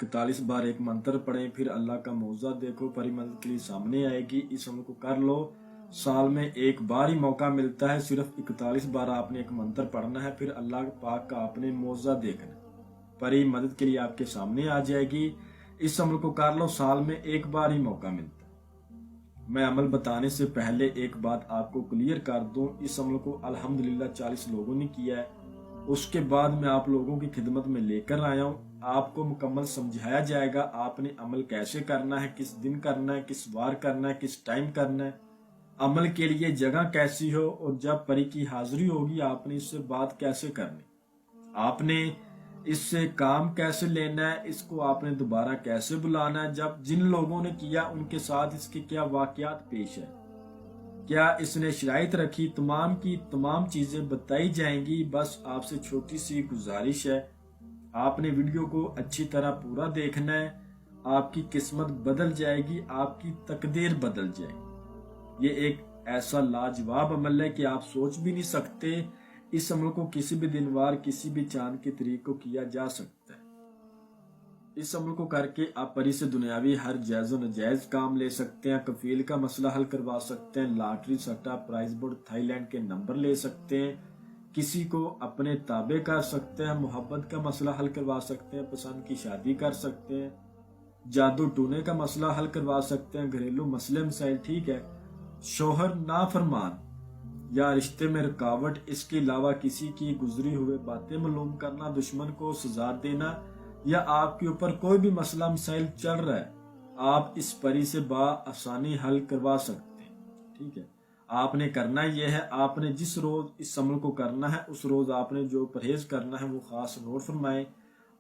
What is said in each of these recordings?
41 बार एक मंत्र पढ़ें, फिर अल्लाह का मौजा देखो, परी मदद के लिए सामने आएगी। इस अमल को कर लो, साल में एक बार ही मौका मिलता है, सिर्फ 41 बार आपने एक मंत्र पढ़ना है, फिर अल्लाह पाक का आपने मौजा देखना, परी मदद के लिए आपके सामने आ जाएगी। इस अमल को कर लो, साल में एक बार ही मौका मिलता है। मैं अमल बताने से पहले एक बात आपको क्लियर कर दूं, इस अमल को अल्हम्दुलिल्लाह 40 लोगों ने किया है, उसके बाद मैं आप लोगों की खिदमत में लेकर आया हूं। आपको मुकम्मल समझाया जाएगा आपने अमल कैसे करना है, किस दिन करना है, किस वार करना है, किस टाइम करना है, अमल के लिए जगह कैसी हो, और जब परी की हाजिरी होगी आपने इससे बात कैसे करनी, आपने इससे काम कैसे लेना है, इसको आपने दोबारा कैसे बुलाना है, जब जिन लोगों ने किया उनके साथ इसके क्या वाकयात पेश है, क्या इसने शराइत रखी, तमाम की तमाम चीजें बताई जाएंगी। बस आपसे छोटी सी गुजारिश है, आपने वीडियो को अच्छी तरह पूरा देखना है, आपकी किस्मत बदल जाएगी, आपकी तकदीर बदल जाएगी। ये एक ऐसा लाजवाब अमल है कि आप सोच भी नहीं सकते। इस अमल को किसी भी दिन वार, किसी भी चांद के तरीक को किया जा सकता है। इस अमल को करके आप परी से दुनियावी हर जायज़ और नाजायज काम ले सकते हैं, कफील का मसला हल करवा सकते हैं, लॉटरी सट्टा प्राइज बोर्ड थाईलैंड के नंबर ले सकते हैं, किसी को अपने ताबे कर सकते हैं, मोहब्बत का मसला हल करवा सकते हैं, पसंद की शादी कर सकते हैं, जादू टूने का मसला हल करवा सकते हैं, घरेलू मसले मसाइल, ठीक है, शोहर नाफरमान या रिश्ते में रुकावट, इसके अलावा किसी की गुजरी हुए बातें मालूम करना, दुश्मन को सजा देना, या आपके ऊपर कोई भी मसला मसाइल चल रहा है, आप इस परी से आसानी हल करवा सकते हैं। ठीक है, आपने करना यह है, आपने जिस रोज इस अमल को करना है उस रोज आपने जो परहेज करना है वो खास नोट फरमाएं।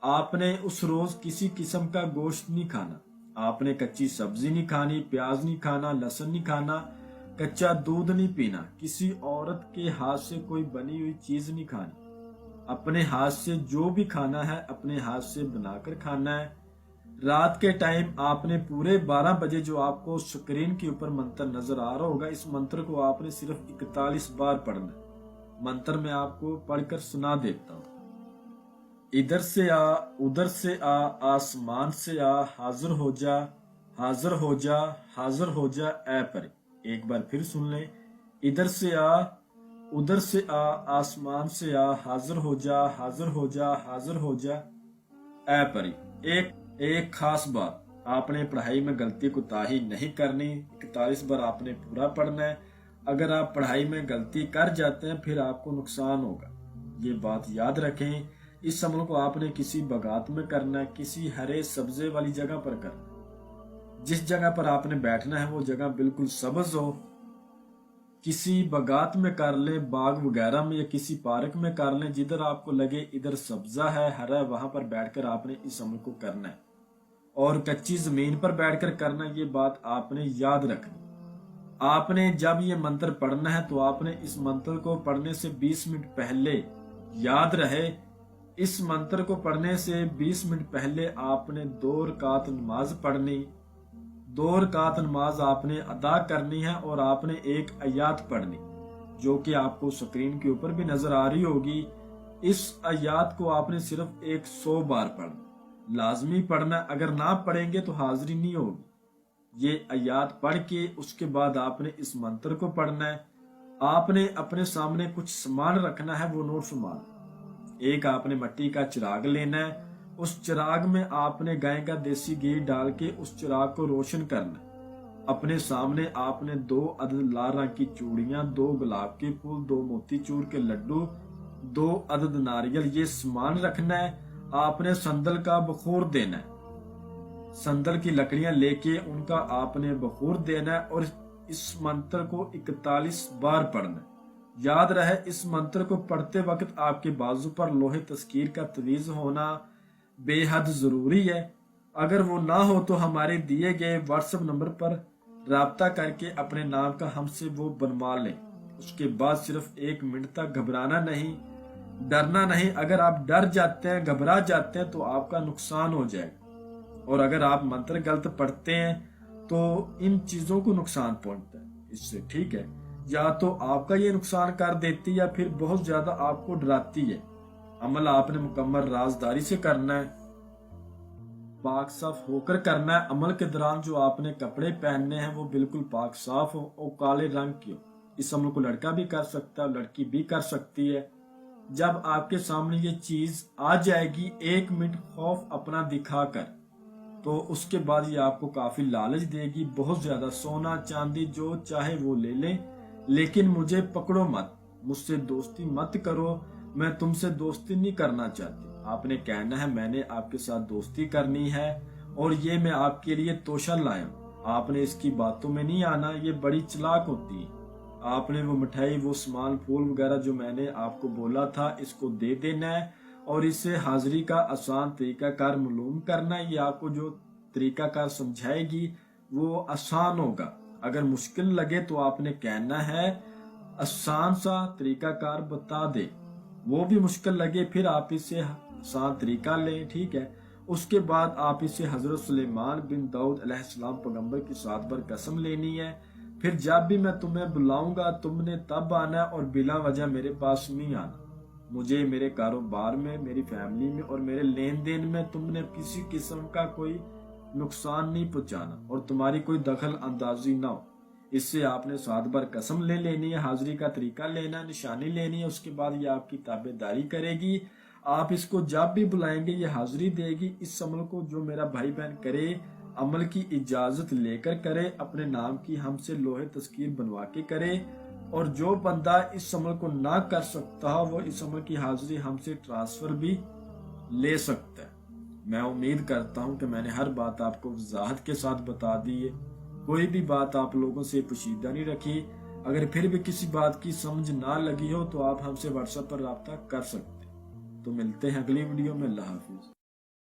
आपने उस रोज किसी किस्म का गोश्त नहीं खाना, आपने कच्ची सब्जी नहीं खानी, प्याज नहीं खाना, लहसुन नहीं खाना, कच्चा दूध नहीं पीना, किसी औरत के हाथ से कोई बनी हुई चीज नहीं खानी, अपने हाथ से जो भी खाना है अपने हाथ से बनाकर खाना है। रात के टाइम आपने पूरे 12 बजे जो आपको स्क्रीन के ऊपर मंत्र नजर आ रहा होगा, इस मंत्र को आपने सिर्फ 41 बार पढ़ना है। मंत्र मैं आपको पढ़कर सुना देता हूँ। इधर से आ, उधर से आ, आसमान से आ, हाजिर हो जा, हाजिर हो जा, हाजिर हो जा ऐ परी। एक बार फिर सुन लें। इधर से आ, उधर से आ, आसमान से आ, हाजिर हो जा, हाजिर हो जा, हाजिर हो जा ऐ परी। एक खास बात, आपने पढ़ाई में गलती कोताही नहीं करनी, 41 बार आपने पूरा पढ़ना है। अगर आप पढ़ाई में गलती कर जाते हैं फिर आपको नुकसान होगा, ये बात याद रखें। इस अमल को आपने किसी बगात में करना है, किसी हरे सब्जे वाली जगह पर करना है। जिस जगह पर आपने बैठना है वो जगह बिल्कुल सब्ज हो, किसी बगात में कर लें, बाग वगैरह में या किसी पार्क में कर लें, जिधर आपको लगे इधर सब्जा है, हरा है, वहां पर बैठकर आपने इस अमल को करना है। और कच्ची जमीन पर बैठकर करना, ये बात आपने याद रखनी। आपने जब ये मंत्र पढ़ना है तो आपने इस मंत्र को पढ़ने से 20 मिनट पहले, याद रहे, इस मंत्र को पढ़ने से 20 मिनट पहले आपने 2 रकात नमाज पढ़नी, 2 रकात नमाज आपने अदा करनी है, और आपने एक आयत पढ़नी जो कि आपको स्क्रीन के ऊपर भी नजर आ रही होगी। इस आयत को आपने सिर्फ 100 बार पढ़ना, लाजमी पढ़ना, अगर ना पढ़ेंगे तो हाजिरी नहीं होगी। ये आयत पढ़ के उसके बाद आपने इस मंत्र को पढ़ना है। आपने अपने सामने कुछ सामान रखना है, वो नोट सामान। एक आपने मिट्टी का चिराग लेना है, उस चिराग में आपने गाय का देसी घी डाल के उस चिराग को रोशन करना है। अपने सामने आपने 2 अदद लाल रंग की चूड़ियां, 2 गुलाब के फूल, 2 मोतीचूर के लड्डू, 2 अदद नारियल, ये सामान रखना है। आपने संदल का बखूर देना है, संदल की लकड़ियां लेके उनका आपने बखूर देना है, और इस मंत्र को 41 बार पढ़ना है। याद रहे, इस मंत्र को पढ़ते वक्त आपके बाजू पर लोहे तस्कीर का तवीज होना बेहद जरूरी है। अगर वो ना हो तो हमारे दिए गए व्हाट्सएप नंबर पर राब्ता करके अपने नाम का हमसे वो बनवा लें। उसके बाद सिर्फ 1 मिनट तक घबराना नहीं, डरना नहीं। अगर आप डर जाते हैं, घबरा जाते हैं तो आपका नुकसान हो जाएगा, और अगर आप मंत्र गलत पढ़ते हैं तो इन चीजों को नुकसान पहुंचता है इससे। ठीक है, या तो आपका ये नुकसान कर देती है या फिर बहुत ज्यादा आपको डराती है। अमल आपने मुकम्मल राजदारी से करना है। पाक साफ होकर करना है। अमल के दौरान जो आपने कपड़े पहनने हैं वो बिल्कुल पाक साफ हो और काले रंग के हो। इस अमल को लड़का भी कर सकता है, लड़की भी कर सकती है। जब आपके सामने ये चीज आ जाएगी 1 मिनट खौफ अपना दिखाकर, तो उसके बाद ये आपको काफी लालच देगी, बहुत ज्यादा। सोना चांदी जो चाहे वो ले ले, लेकिन मुझे पकड़ो मत, मुझसे दोस्ती मत करो, मैं तुमसे दोस्ती नहीं करना चाहती। आपने कहना है मैंने आपके साथ दोस्ती करनी है और ये मैं आपके लिए तोशा लाया हूं। आपने इसकी बातों में नहीं आना, ये बड़ी चालाक होती है। आपने वो मिठाई, वो सामान, फूल वगैरह जो मैंने आपको बोला था, इसको दे देना है और इससे हाजिरी का आसान तरीकाकार मालूम करना है। ये आपको जो तरीकाकार समझाएगी वो आसान होगा। अगर मुश्किल लगे तो आपने कहना है आसान सा तरीकाकार बता दे, वो भी मुश्किल लगे फिर आप इससे आसान तरीका लें, ठीक है। उसके बाद आप इससे हजरत सुलेमान बिन दाऊद अलैहिस्सलाम पैगंबर की 7 बार कसम लेनी है। फिर जब भी मैं तुम्हें बुलाऊंगा तुमने तब आना और बिला वजह मेरे पास नहीं आना। मुझे मेरे कारोबार में, मेरी फैमिली में और मेरे लेन देन में तुमने किसी किस्म का कोई नुकसान नहीं पहुंचाना और तुम्हारी कोई दखल अंदाजी ना हो। इससे आपने 7 बार कसम ले लेनी है, हाजिरी का तरीका लेना, निशानी लेनी है। उसके बाद ये आपकी ताबेदारी करेगी। आप इसको जब भी बुलाएंगे ये हाजिरी देगी। इस अमल को जो मेरा भाई बहन करे, अमल की इजाजत लेकर करे, अपने नाम की हमसे लोहे तस्कीर बनवा के करे। और जो बंदा इस अमल को ना कर सकता हो वो इस अमल की हाजिरी हमसे ट्रांसफर भी ले सकता है। मैं उम्मीद करता हूं कि मैंने हर बात आपको वजाहत के साथ बता दी है, कोई भी बात आप लोगों से पोशीदा नहीं रखी। अगर फिर भी किसी बात की समझ ना लगी हो तो आप हमसे व्हाट्सएप पर राब्ता कर सकते हैं। तो मिलते हैं अगली वीडियो में। अल्लाह हाफिज।